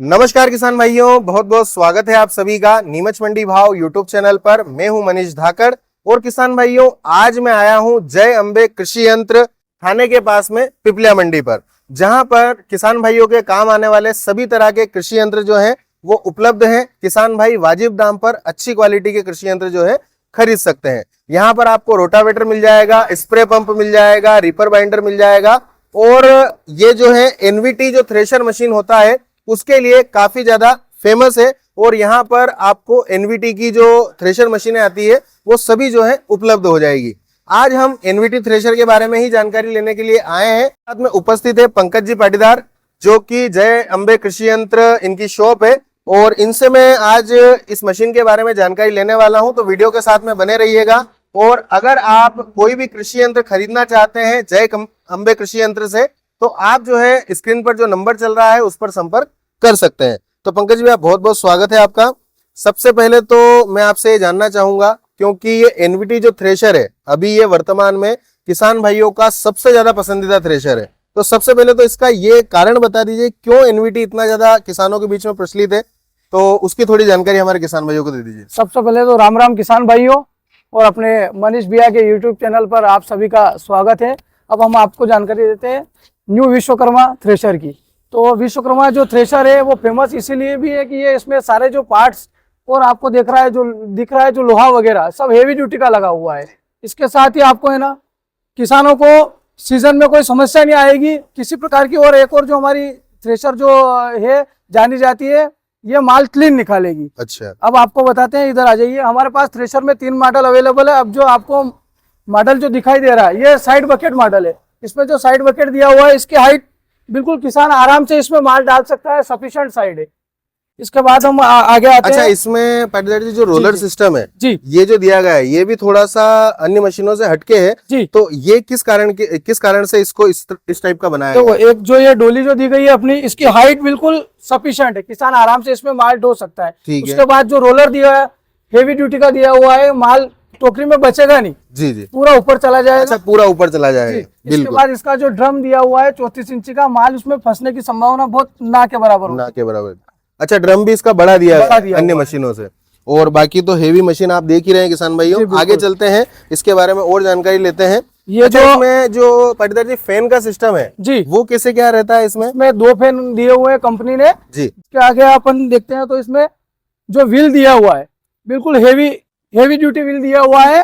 नमस्कार किसान भाइयों, बहुत बहुत स्वागत है आप सभी का नीमच मंडी भाव यूट्यूब चैनल पर। मैं हूं मनीष धाकड़ और किसान भाइयों आज मैं आया हूं जय अंबे कृषि यंत्र थाने के पास में पिपलिया मंडी पर, जहां पर किसान भाइयों के काम आने वाले सभी तरह के कृषि यंत्र जो है वो उपलब्ध हैं। किसान भाई वाजिब दाम पर अच्छी क्वालिटी के कृषि यंत्र जो है खरीद सकते हैं। यहाँ पर आपको रोटावेटर मिल जाएगा, स्प्रे पंप मिल जाएगा, रीपर बाइंडर मिल जाएगा और ये जो है एनवीटी जो थ्रेशर मशीन होता है उसके लिए काफी ज्यादा फेमस है। और यहाँ पर आपको एनवीटी की जो थ्रेशर मशीनें आती है वो सभी जो है उपलब्ध हो जाएगी। आज हम एनवीटी थ्रेशर के बारे में ही जानकारी लेने के लिए आए हैं। साथ में उपस्थित है पंकज जी पाटीदार, जो कि जय अंबे कृषि यंत्र इनकी शॉप है और इनसे मैं आज इस मशीन के बारे में जानकारी लेने वाला हूं। तो वीडियो के साथ में बने रहिएगा। और अगर आप कोई भी कृषि यंत्र खरीदना चाहते हैं जय अंबे कृषि यंत्र से, तो आप जो है स्क्रीन पर जो नंबर चल रहा है उस पर संपर्क कर सकते हैं। तो पंकज जी, आप बहुत बहुत स्वागत है आपका। सबसे पहले तो मैं आपसे ये जानना चाहूंगा, क्योंकि ये एनवीटी जो थ्रेशर है अभी ये वर्तमान में किसान भाइयों का सबसे ज्यादा पसंदीदा थ्रेशर है, तो सबसे पहले तो इसका ये कारण बता दीजिए क्यों एनवीटी इतना ज्यादा किसानों के बीच में प्रचलित है, तो उसकी थोड़ी जानकारी हमारे किसान भाइयों को दे दीजिए। सबसे पहले तो राम राम किसान भाइयों, और अपने मनीष भैया के यूट्यूब चैनल पर आप सभी का स्वागत है। अब हम आपको जानकारी देते हैं न्यू विश्वकर्मा थ्रेशर की। तो विश्वकर्मा जो थ्रेशर है वो फेमस इसीलिए भी है कि ये इसमें सारे जो पार्ट्स और आपको दिख रहा है जो लोहा वगैरह सब हेवी ड्यूटी का लगा हुआ है। इसके साथ ही आपको है ना किसानों को सीजन में कोई समस्या नहीं आएगी किसी प्रकार की। और एक और जो हमारी थ्रेशर जो है जानी जाती है, ये माल क्लीन निकालेगी। अच्छा, अब आपको बताते हैं, इधर आ जाइए। हमारे पास थ्रेशर में 3 मॉडल अवेलेबल है। अब जो आपको मॉडल जो दिखाई दे रहा है ये साइड बकेट मॉडल है। इसमें जो साइड बकेट दिया हुआ है इसकी हाइट बिल्कुल किसान आराम से इसमें माल डाल सकता है, सफिशिएंट साइड है। इसके बाद हम आगे आते हैं। अच्छा, इसमें पाटीदार जी जो रोलर सिस्टम है जी, ये जो दिया गया है ये भी थोड़ा सा अन्य मशीनों से हटके है जी। तो ये किस कारण से इसको इस टाइप का बनाया तो गया? एक जो ये डोली जो दी गई है अपनी, इसकी हाइट बिल्कुल सफिशिएंट है, किसान आराम से इसमें माल ढो सकता है। ठीक है। उसके बाद जो रोलर दिया है हेवी ड्यूटी का दिया हुआ है, माल टोकरी में बचेगा नहीं, जी जी, पूरा ऊपर चला जाएगा। अच्छा, पूरा ऊपर चला जाएगा। इसके बिल्कुल, बाद इसका जो ड्रम दिया हुआ है 34 इंची का, माल उसमें फंसने की संभावना बहुत ना के बराबर होगी। ना के बराबर। अच्छा, ड्रम भी इसका बड़ा दिया बड़ा है दिया अन्य हुआ है। मशीनों से। और बाकी तो हेवी मशीन आप देख ही रहे हैं किसान भाइयों। जी, बिल्कुल। आगे चलते हैं, इसके बारे में और जानकारी लेते हैं। ये अच्छा, जो इसमें जो पाटीदार जी फैन का सिस्टम है जी, वो कैसे क्या रहता है इसमें? इसमें 2 फैन दिए हुए हैं कंपनी ने। जी, इसके आगे अपन देखते हैं तो इसमें जो व्हील दिया हुआ है बिल्कुल हेवी ड्यूटी व्हील दिया हुआ है।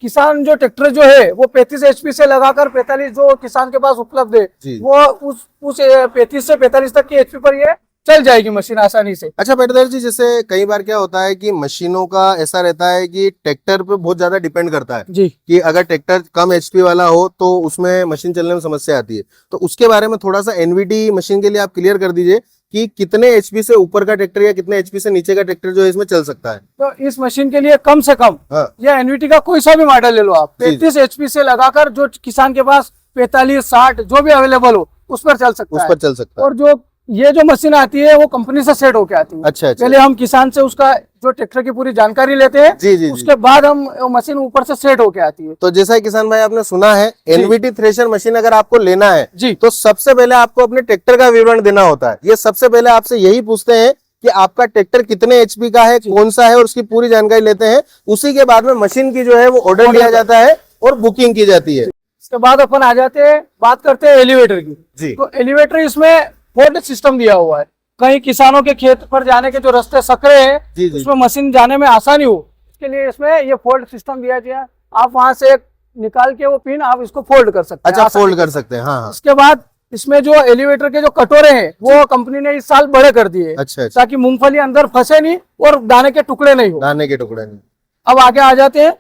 किसान जो ट्रैक्टर जो है वो 35 HP से लगाकर 45 जो किसान के पास उपलब्ध है जी। वो उस 35 से 45 तक की HP पर ये चल जाएगी मशीन आसानी से। अच्छा पाटीदार जी, जैसे कई बार क्या होता है कि मशीनों का ऐसा रहता है कि ट्रैक्टर पे बहुत ज्यादा डिपेंड करता है जी, कि अगर ट्रैक्टर कम HP वाला हो तो उसमें मशीन चलने में समस्या आती है। तो उसके बारे में थोड़ा सा एनवीटी मशीन के लिए आप क्लियर कर दीजिए कि कितने HP से ऊपर का ट्रैक्टर या कितने HP से नीचे का ट्रैक्टर जो है इसमें चल सकता है। तो इस मशीन के लिए कम से कम हाँ, या एनवीटी का कोई सा भी मॉडल ले लो आप, जी। 35 HP से लगाकर जो किसान के पास 45, 60 जो भी अवेलेबल हो उस पर चल सकता उस है। पर चल सकता है। और जो ये जो मशीन आती है वो कंपनी से सेट होके आती है। अच्छा अच्छा, पहले हम किसान से उसका जो ट्रैक्टर की पूरी जानकारी लेते हैं, जी जी जी। उसके बाद हम मशीन ऊपर से सेट होके आती है। तो जैसा किसान भाई आपने सुना है, एनवीटी थ्रेशर मशीन अगर आपको लेना है जी, तो सबसे पहले आपको अपने ट्रैक्टर का विवरण देना होता है। ये सबसे पहले आपसे यही पूछते हैं कि आपका ट्रैक्टर कितने HP का है, कौन सा है, और उसकी पूरी जानकारी लेते हैं। उसी के बाद में मशीन की जो है वो ऑर्डर लिया जाता है और बुकिंग की जाती है। इसके बाद अपन आ जाते हैं, बात करते हैं एलिवेटर की। जी, तो एलिवेटर इसमें फोल्ड सिस्टम दिया हुआ है। कहीं किसानों के खेत पर जाने के जो रास्ते सकरे हैं जी जी, उसमें मशीन जाने में आसानी हो, इसके लिए इसमें ये फोल्ड सिस्टम दिया गया है। आप वहां से एक निकाल के वो पिन आप इसको फोल्ड कर सकते हैं। अच्छा, आसानी फोल्ड से। कर सकते हैं। हाँ हाँ, इसके बाद इसमें जो एलिवेटर के जो कटोरे हैं वो कंपनी ने इस साल बड़े कर दिए, अच्छा अच्छा, ताकि मूंगफली अंदर फंसे नहीं और दाने के टुकड़े नहीं हो। दाने के टुकड़े नहीं। अब आगे आ जाते हैं,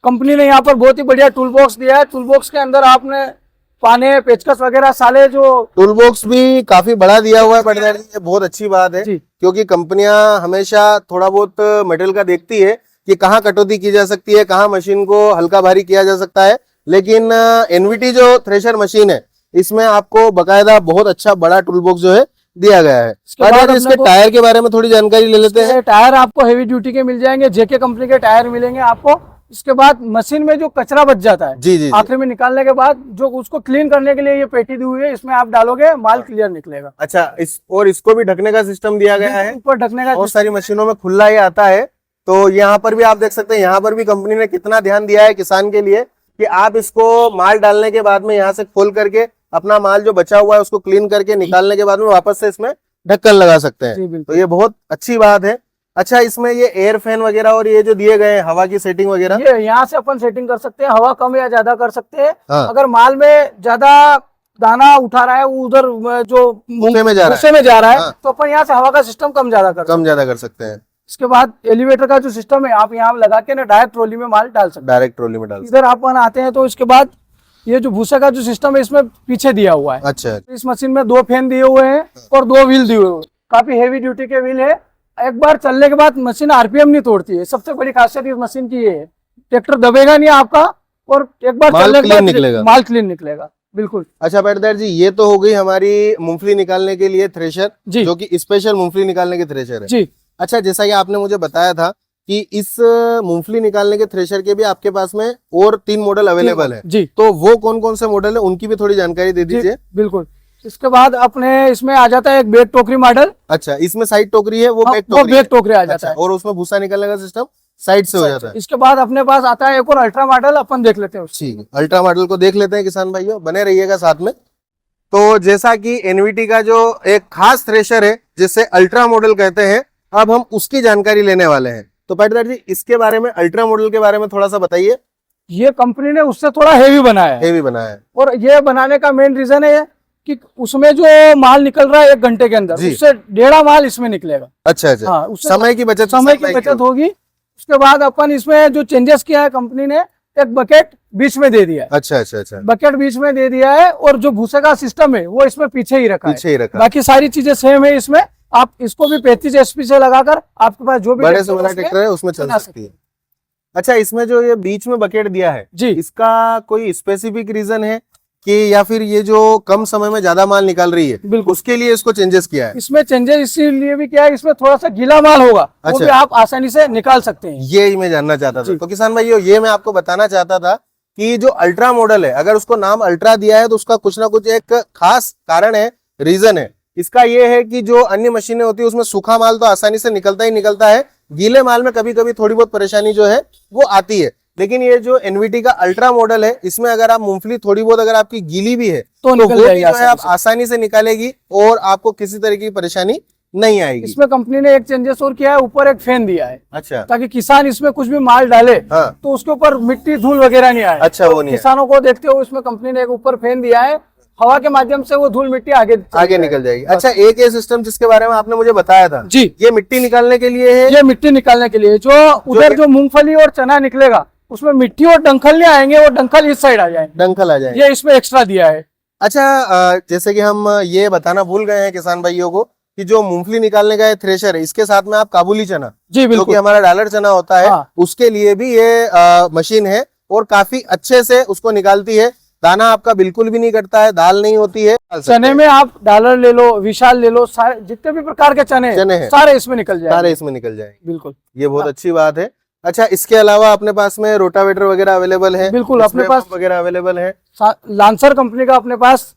कंपनी ने यहाँ पर बहुत ही बढ़िया टूल बॉक्स दिया है। टूल बॉक्स के अंदर आपने पाने, पेचकस वगैरह साले जो टूल बॉक्स भी काफी बड़ा दिया हुआ है पाटीदार जी, ये बहुत अच्छी बात है। जी, क्योंकि कंपनियां हमेशा थोड़ा बहुत मटेरियल का देखती है कि कहाँ कटौती की जा सकती है, कहाँ मशीन को हल्का भारी किया जा सकता है। लेकिन एनवीटी जो थ्रेशर मशीन है इसमें आपको बकायदा बहुत अच्छा बड़ा टूल बॉक्स जो है दिया गया है। बाद इसके अपने को- टायर के बारे में थोड़ी जानकारी ले लेते हैं। टायर आपको हेवी ड्यूटी के मिल जाएंगे, जेके कंपनी के टायर मिलेंगे आपको। इसके बाद मशीन में जो कचरा बच जाता है जी जी जी। आखिरी में निकालने के बाद जो उसको क्लीन करने के लिए ये पेटी दी हुई है, इसमें आप डालोगे माल क्लियर निकलेगा। अच्छा, इसको भी ढकने का सिस्टम दिया गया है। ऊपर ढकने का बहुत सारी मशीनों में खुला ही आता है, तो यहाँ पर भी आप देख सकते हैं, यहाँ पर भी कंपनी ने कितना ध्यान दिया है किसान के लिए कि आप इसको माल डालने के बाद में यहाँ से खोल करके अपना माल जो बचा हुआ है उसको क्लीन करके निकालने के बाद में वापस से इसमें ढक्कन लगा सकते जी, हैं। बिल्कुल। तो ये बहुत अच्छी बात है। अच्छा, इसमें ये एयर फैन वगैरह और ये जो दिए गए हैं हवा की सेटिंग वगैरह, ये यहाँ से अपन सेटिंग कर सकते हैं, हवा कम या ज्यादा कर सकते हैं। हाँ। अगर माल में ज्यादा दाना उठा रहा है, वो उधर जो भूसे में जा रहा है, भूसे में जा रहा है, हाँ। तो अपन यहाँ से हवा का सिस्टम कम ज्यादा कर सकते हैं। कम ज्यादा कर सकते हैं। इसके बाद एलिवेटर का जो सिस्टम है, आप यहाँ लगा के ना डायरेक्ट ट्रॉली में माल डाल सकते हैं। डायरेक्ट ट्रॉली में डाल सकते इधर अपन आते हैं तो इसके बाद ये जो भूसे का जो सिस्टम है इसमें पीछे दिया हुआ है। हैं। अच्छा, इस मशीन में 2 फैन दिए हुए हैं और 2 व्हील दिए हुए हैं। काफी हेवी ड्यूटी के व्हील है। एक बार चलने के बाद मशीन आरपीएम नहीं तोड़ती है, सबसे बड़ी खासियत इस मशीन की ये है। ट्रैक्टर दबेगा नहीं आपका, और एक बार माल चलने के क्लीन बाद निकलेगा। माल क्लीन निकलेगा। बिल्कुल। अच्छा पैटदार जी, ये तो हो गई हमारी मूंगफली निकालने के लिए थ्रेशर, जी। जो कि स्पेशल मूंगफली निकालने की थ्रेशर है। जी अच्छा, जैसा कि आपने मुझे बताया था कि इस मूंगफली निकालने के थ्रेशर के भी आपके पास में और 3 मॉडल अवेलेबल है, जी तो वो कौन कौन से मॉडल है उनकी भी थोड़ी जानकारी दे जी दीजिए। बिल्कुल। इसके बाद अपने इसमें आ जाता है एक बैग टोकरी मॉडल, अच्छा, इसमें साइड टोकरी है, वो बैक वो टोकरी बैग है। टोकरी आ जाता अच्छा, है। और उसमें भूसा निकलने का सिस्टम साइड से हो जाता है। इसके बाद अपने पास आता है एक और अल्ट्रा मॉडल, अपन देख लेते हैं उसको। ठीक है, अल्ट्रा मॉडल को देख लेते हैं किसान भाइयों, बने रहिएगा साथ में। तो जैसा कि एनवीटी का जो एक खास थ्रेशर है जिसे अल्ट्रा मॉडल कहते हैं, अब हम उसकी जानकारी लेने वाले हैं। तो पाटीदार जी, इसके बारे में, अल्ट्रा मॉडल के बारे में थोड़ा सा बताइए। ये कंपनी ने उससे थोड़ा हेवी बनाया है, हेवी बनाया है। और ये बनाने का मेन रीजन है कि उसमें जो माल निकल रहा है 1 घंटे के अंदर, जी। उससे 1.5 माल इसमें निकलेगा। अच्छा अच्छा, हाँ, उससे समय की बचत, समय की बचत होगी। उसके बाद अपन इसमें जो चेंजेस किया है, कंपनी ने एक बकेट बीच में दे दिया है। अच्छा अच्छा अच्छा, बकेट बीच में दे दिया है, और जो भूसे का सिस्टम है वो इसमें पीछे ही रखा पीछे ही रखा। बाकी सारी चीजें सेम है इसमें। आप इसको भी 35 HP से लगाकर आपके पास जो भी बड़े से बड़ा ट्रैक्टर है उसमें चल चला सकती है। अच्छा, इसमें जो ये बीच में बकेट दिया है जी, इसका कोई स्पेसिफिक रीजन है कि, या फिर ये जो कम समय में ज्यादा माल निकाल रही है बिल्कुल। उसके लिए इसको चेंजेस किया है? इसमें चेंजेस इसीलिए भी किया है, इसमें थोड़ा सा गीला माल होगा, वो अच्छा। भी आप आसानी से निकाल सकते हैं। ये ही मैं जानना चाहता था। जी। तो किसान भाइयों, ये मैं आपको बताना चाहता था कि जो अल्ट्रा मॉडल है, अगर उसको नाम अल्ट्रा दिया है तो उसका कुछ ना कुछ एक खास कारण है, रीजन है। इसका ये है कि जो अन्य मशीनें होती है उसमें सूखा माल तो आसानी से निकलता ही निकलता है, गीले माल में कभी कभी थोड़ी बहुत परेशानी जो है वो आती है। लेकिन ये जो एनवीटी का अल्ट्रा मॉडल है, इसमें अगर आप मूंगफली थोड़ी बहुत अगर आपकी गीली भी है तो वो निकल भी जाएगी जो है आप आसानी से। आसानी से निकालेगी और आपको किसी तरह की परेशानी नहीं आएगी। इसमें कंपनी ने एक चेंजेस और किया है, ऊपर एक फैन दिया है, अच्छा, ताकि किसान इसमें कुछ भी माल डाले हाँ, तो उसके ऊपर मिट्टी धूल वगैरह नहीं आए। अच्छा, वो नहीं है। किसानों को देखते हुए इसमें कंपनी ने एक ऊपर फैन दिया है, हवा के माध्यम से वो धूल मिट्टी आगे निकल जाएगी। अच्छा, एक ये सिस्टम जिसके बारे में आपने मुझे बताया था, जी, ये मिट्टी निकालने के लिए है। ये मिट्टी निकालने के लिए, जो उधर जो मूंगफली और चना निकलेगा उसमें मिट्टी और डंखल नहीं आएंगे, और डंखल इस साइड आ जाएंगे, डंखल आ जाएंगे। ये इसमें एक्स्ट्रा दिया है। अच्छा, जैसे कि हम ये बताना भूल गए हैं किसान भाइयों को कि जो मूंगफली निकालने का ये थ्रेशर है, इसके साथ में आप काबुली चना, जी जो कि बिल्कुल, हमारा डालर चना होता है, हाँ। उसके लिए भी ये मशीन है और काफी अच्छे से उसको निकालती है। दाना आपका बिल्कुल भी नहीं कटता है, दाल नहीं होती है। चने में आप डॉलर ले लो, विशाल ले लो, सारे जितने भी प्रकार के चने हैं सारे इसमें निकल सारे जाएंगे। इसमें निकल जाएंगे। बिल्कुल, ये बहुत अच्छी बात है। अच्छा, इसके अलावा अपने पास में रोटावेटर वगैरह अवेलेबल है? बिल्कुल, अपने स्प्रे पास पंप वगैरह अवेलेबल है। लांसर कंपनी का अपने पास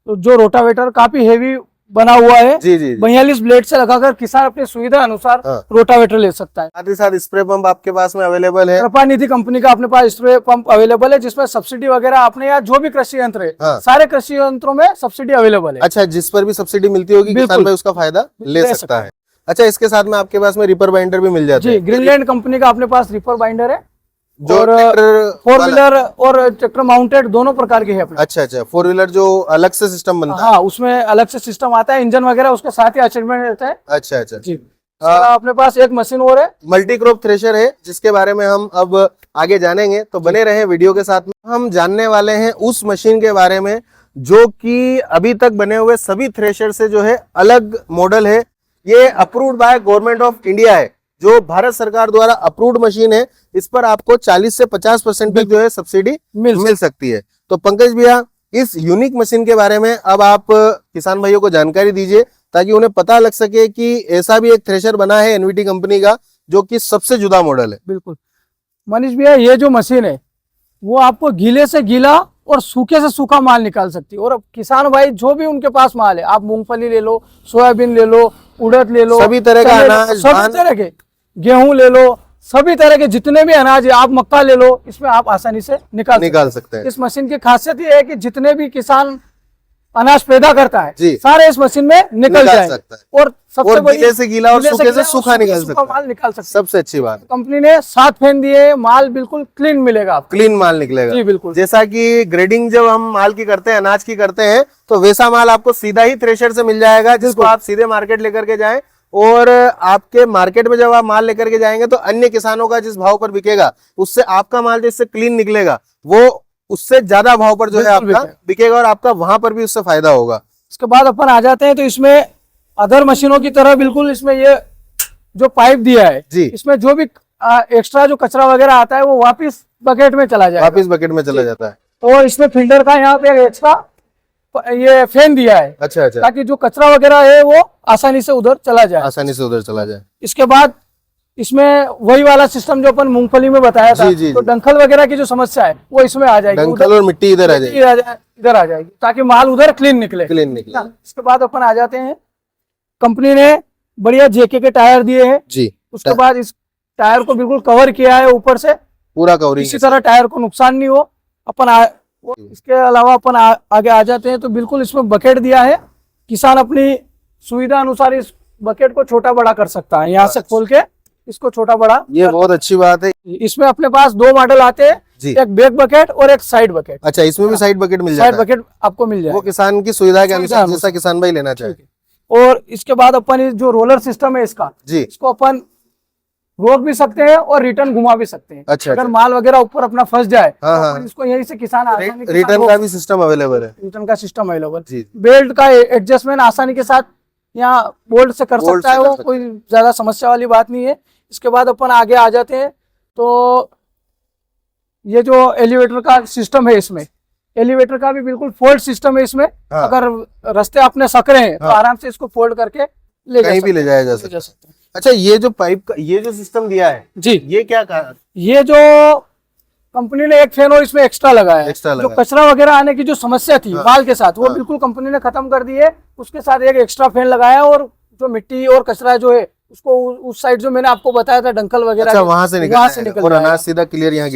जो रोटावेटर काफी हेवी बना हुआ है, जी जी जी। 42 ब्लेड से लगाकर किसान अपनी सुविधा अनुसार हाँ। रोटावेटर ले सकता है। साथ ही साथ स्प्रे पंप आपके पास में अवेलेबल है। कृपानिधि कंपनी का अपने पास स्प्रे पंप अवेलेबल है, जिसमें सब्सिडी वगैरह अपने यहाँ जो भी कृषि यंत्र है, हाँ। सारे कृषि यंत्रों में सब्सिडी अवेलेबल है। अच्छा, जिस पर भी सब्सिडी मिलती होगी बिल्कुल। किसान भाई उसका फायदा ले सकता है। अच्छा, इसके साथ में आपके पास में रिपर बाइंडर भी मिल जाते जी, हैं। ग्रीनलैंड कंपनी का अपने पास रिपर बाइंडर है, जो और ट्रैक्टर 4 वाला- व्हीलर और ट्रैक्टर माउंटेड दोनों प्रकार के है अपने। अच्छा अच्छा, 4 व्हीलर जो अलग से सिस्टम बनता है। हाँ, उसमें अलग से सिस्टम आता है, इंजन वगैरह उसके साथ ही अटैचमेंट रहता है। अच्छा अच्छा, जी, अपने पास एक मशीन और है, मल्टी क्रॉप थ्रेशर है, जिसके बारे में हम अब आगे जानेंगे। तो बने रहे वीडियो के साथ में। हम जानने वाले हैं उस मशीन के बारे में जो कि अभी तक बने हुए सभी थ्रेशर से जो है अलग मॉडल है। ये approved by government of India है, जो भारत सरकार द्वारा अप्रूव्ड मशीन है। इस पर आपको 40 से 50% तक जो है सब्सिडी मिल सकती है। तो पंकज भैया, इस यूनिक मशीन के बारे में अब आप किसान भाइयों को जानकारी दीजिए, ताकि उन्हें पता लग सके कि ऐसा भी एक थ्रेशर बना है एनवीटी कंपनी का, जो कि सबसे जुदा मॉडल है। बिल्कुल। मनीष भैया ये जो मशीन है वो आपको गीले से गीला और सूखे से सूखा माल निकाल सकती है। और अब किसान भाई जो भी उनके पास माल है, आप मूंगफली ले लो, सोयाबीन ले लो, उड़द ले लो, सभी तरह का अनाज, सभी तरह के गेहूं ले लो, सभी तरह के जितने भी अनाज है, आप मक्का ले लो, इसमें आप आसानी से निकाल सकते हैं। इस मशीन की खासियत ये है कि जितने भी किसान अनाज पैदा करता है जी। सारे इस मशीन में निकल जाए सकता है। और सबसे बड़ी गीले से गीला और सूखे से सूखा निकाल सकता है। माल निकाल सकते हैं। सबसे अच्छी बात, कंपनी ने 7 फैन दिए, माल बिल्कुल क्लीन मिलेगा आपको। क्लीन माल निकलेगा। जी बिल्कुल। जैसा कि ग्रेडिंग जब हम माल की करते हैं, अनाज की करते हैं, तो वैसा माल आपको सीधा ही थ्रेशर से मिल जाएगा, जिसको आप सीधे मार्केट लेकर के जाएं। और आपके मार्केट में जब आप माल लेकर के जाएंगे तो अन्य किसानों का जिस भाव पर बिकेगा, उससे आपका माल जिससे क्लीन निकलेगा वो उससे ज्यादा भाव पर जो है आपका बिकेगा, और आपका वहां पर भी उससे फायदा होगा। इसके बाद अपन आ जाते हैं तो इसमें अदर मशीनों की तरह बिल्कुल इसमें ये जो पाइप दिया है जी, इसमें जो भी एक्स्ट्रा जो कचरा वगैरह आता है वो वापस बकेट में चला जाएगा, वापस बकेट में चला जाता है। और इसमें फिल्टर का यहाँ पे एक्स्ट्रा ये फैन दिया है, अच्छा अच्छा, ताकि जो कचरा वगैरह है वो आसानी से उधर चला जाए, आसानी से उधर चला जाए। इसके बाद इसमें वही वाला सिस्टम जो अपन मूंगफली में बताया था, तो डंखल वगैरह की जो समस्या है वो इसमें आ जाएगी, डंखल और मिट्टी इधर आ जाएगी, इधर आ जाएगी, ताकि माल उधर क्लीन निकले। इसके बाद अपन आ जाते हैं, कंपनी ने बढ़िया जेके के टायर दिए हैं जी। उसके बाद इस टायर को बिल्कुल कवर किया है ऊपर से, पूरा कवरिंग, इसी तरह टायर को नुकसान नहीं हो। इसके अलावा अपन आगे आ जाते हैं तो बिल्कुल इसमें बकेट दिया है, किसान अपनी सुविधा अनुसार इस बकेट को छोटा बड़ा कर सकता है, यहाँ से खोल के इसको छोटा बड़ा। ये बहुत अच्छी बात है। इसमें अपने पास 2 मॉडल आते हैं, एक बैक बकेट और एक साइड बकेट। अच्छा, इसमें भी साइड बकेट मिल जाता है? साइड बकेट आपको मिल जाएगा, वो किसान की सुविधा के अनुसार जैसा किसान भाई लेना चाहे। और इसके बाद अपन जो रोलर सिस्टम है इसका जी, इसको अपन रोक भी सकते हैं और रिटर्न घुमा भी सकते हैं। अच्छा, अगर माल वगैरह ऊपर अपना फंस जाए तो इसको यहीं से किसान रिटर्न का भी सिस्टम अवेलेबल है, रिटर्न का सिस्टम अवेलेबल। बेल्ट का एडजस्टमेंट आसानी के साथ यहाँ बोल्ट से कर सकता है, वो कोई ज्यादा समस्या वाली बात नहीं है। इसके बाद अपन आगे आ जाते हैं तो ये जो एलिवेटर का सिस्टम है, इसमें एलिवेटर का भी बिल्कुल फोल्ड सिस्टम है इसमें। अगर रास्ते अपने सकरे हैं तो आराम से इसको फोल्ड करके कहीं भी ले जाया जा सकता है। अच्छा, ये जो पाइप का ये जो सिस्टम दिया है जी, ये क्या कहा? ये जो कंपनी ने एक फैन और इसमें एक्स्ट्रा लगाया है, जो कचरा वगैरह आने की जो समस्या थी माल के साथ, वो बिल्कुल कंपनी ने खत्म कर दी है। उसके साथ एक एक्स्ट्रा फैन लगाया, और जो मिट्टी और कचरा जो है उसको उस साइड जो मैंने आपको बताया था डंकल वगैरह, अच्छा, वहां से निकल और अनाज सीधा क्लियर यहाँ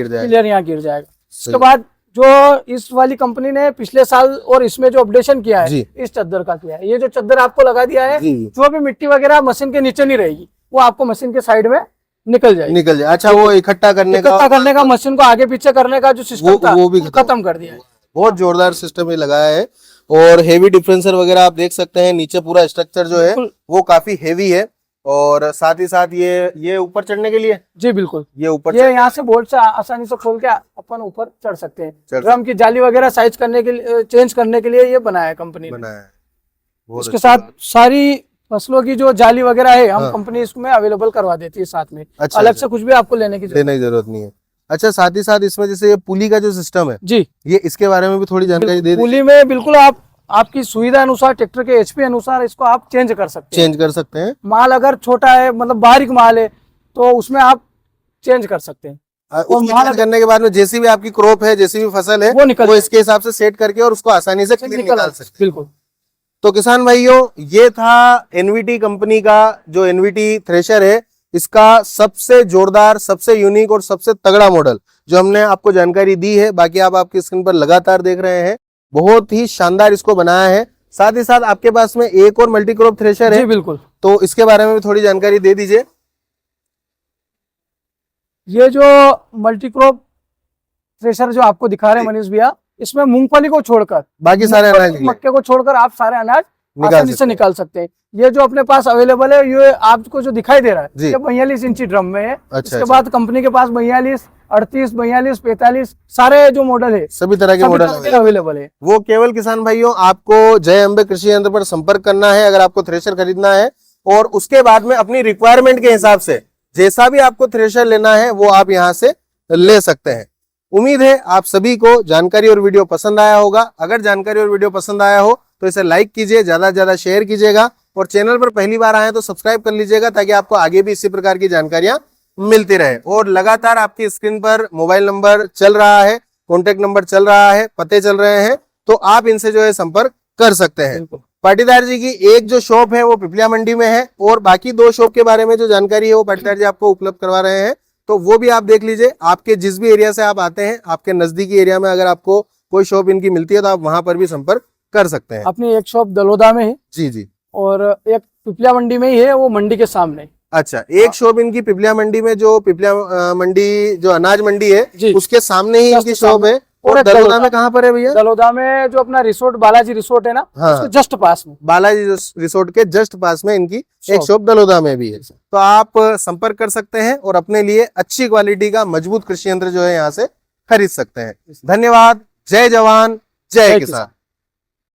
गिर जाएगा। उसके बाद जो इस वाली कंपनी ने पिछले साल और इसमें जो अपडेशन किया है इस चद्दर का किया है, ये जो चद्दर आपको लगा दिया है, जो भी मिट्टी वगैरह मशीन के नीचे नहीं रहेगी, वो आपको मशीन के साइड में निकल जाए। अच्छा, वो इकट्ठा करने का मशीन को आगे पीछे करने का जो सिस्टम था वो भी खत्म कर दिया है। बहुत जोरदार सिस्टम ये लगाया है, और हेवी डिफरेंसर वगैरह आप देख सकते हैं। नीचे पूरा स्ट्रक्चर जो है वो काफी हेवी है, और साथ ही साथ ये ऊपर चढ़ने के लिए जी बिल्कुल, ये ऊपर यहाँ से बोल्ट से आसानी से खोल के अपन ऊपर चढ़ सकते हैं। ड्रम की जाली वगैरह साइज करने के लिए, चेंज करने के लिए ये बनाया है कंपनी ने। इसके साथ सारी फसलों की जो जाली वगैरह है हम कंपनी इसमें अवेलेबल करवा देती है साथ में। अच्छा, अलग से कुछ भी आपको लेने की जरूरत नहीं है। अच्छा, साथ ही साथ इसमें जैसे ये पुली का जो सिस्टम है जी, ये इसके बारे में भी थोड़ी जानकारी दे। पुली में बिल्कुल आपकी सुविधा अनुसार, ट्रैक्टर के एचपी अनुसार इसको आप चेंज कर सकते हैं। माल अगर छोटा है, मतलब बारीक माल है, तो उसमें आप चेंज कर सकते हैं। और माल करने के बाद में जैसी भी आपकी क्रॉप है, जैसी भी फसल है, वो इसके हिसाब से सेट करके और उसको आसानी से निकाल सकते हैं। बिल्कुल। तो किसान भाइयों, ये था एनवीटी कंपनी का जो एनवीटी थ्रेशर है, इसका सबसे जोरदार, सबसे यूनिक और सबसे तगड़ा मॉडल जो हमने आपको जानकारी दी है। बाकी आप आपकी स्क्रीन पर लगातार देख रहे हैं, बहुत ही शानदार इसको बनाया है। साथ ही साथ आपके पास में एक और मल्टी क्रॉप थ्रेशर है। बिल्कुल, तो इसके बारे में भी थोड़ी जानकारी दे दीजिए। ये जो मल्टी क्रॉप थ्रेशर जो आपको दिखा रहे हैं मनीष भैया, इसमें मूंगफली को छोड़कर बाकी सारे अनाज, मक्के को छोड़कर आप सारे अनाज आसानी से निकाल सकते हैं। ये जो अपने पास अवेलेबल है, ये आपको जो दिखाई दे रहा है, ये 42 इंची ड्रम में है। इसके बाद कंपनी के पास 42, 38, 42, 45 सारे जो मॉडल है, सभी तरह के मॉडल अवेलेबल है। वो केवल किसान भाइयों, आपको जय अम्बे कृषि यंत्र पर संपर्क करना है अगर आपको थ्रेशर खरीदना है, और उसके बाद में अपनी रिक्वायरमेंट के हिसाब से जैसा भी आपको थ्रेशर लेना है वो आप यहाँ से ले सकते हैं। उम्मीद है आप सभी को जानकारी और वीडियो पसंद आया होगा। अगर जानकारी और वीडियो पसंद आया हो तो इसे लाइक कीजिए, ज्यादा से ज्यादा शेयर कीजिएगा, और चैनल पर पहली बार आए तो सब्सक्राइब कर लीजिएगा, ताकि आपको आगे भी इसी प्रकार की जानकारियां मिलती रहे। और लगातार आपकी स्क्रीन पर मोबाइल नंबर चल रहा है, कॉन्टेक्ट नंबर चल रहा है, पते चल रहे हैं, तो आप इनसे जो है संपर्क कर सकते हैं। बिल्कुल। पाटीदार जी की एक जो शॉप है वो पिपलिया मंडी में है, और बाकी 2 शॉप के बारे में जो जानकारी है वो पाटीदार जी आपको उपलब्ध करवा रहे हैं, तो वो भी आप देख लीजिए। आपके जिस भी एरिया से आप आते हैं, आपके नजदीकी एरिया में अगर आपको कोई शॉप इनकी मिलती है तो आप वहां पर भी संपर्क कर सकते हैं। अपनी एक शॉप दलोदा में है जी जी। और एक पिपलिया मंडी में ही है, वो मंडी के सामने। अच्छा, एक शॉप इनकी पिपलिया मंडी में, जो पिपलिया मंडी जो अनाज मंडी जी। है उसके सामने ही इनकी शॉप है। और एक दलोदा में कहाँ पर है भैया? दलोदा में जो अपना रिसोर्ट बालाजी रिसोर्ट है ना, हाँ। उसके जस्ट पास में, बालाजी रिसोर्ट के जस्ट पास में इनकी एक शॉप। शॉप दलोदा में भी है। तो आप संपर्क कर सकते हैं और अपने लिए अच्छी क्वालिटी का मजबूत कृषि यंत्र जो है यहाँ से खरीद सकते हैं। धन्यवाद। जय जवान, जय किसान।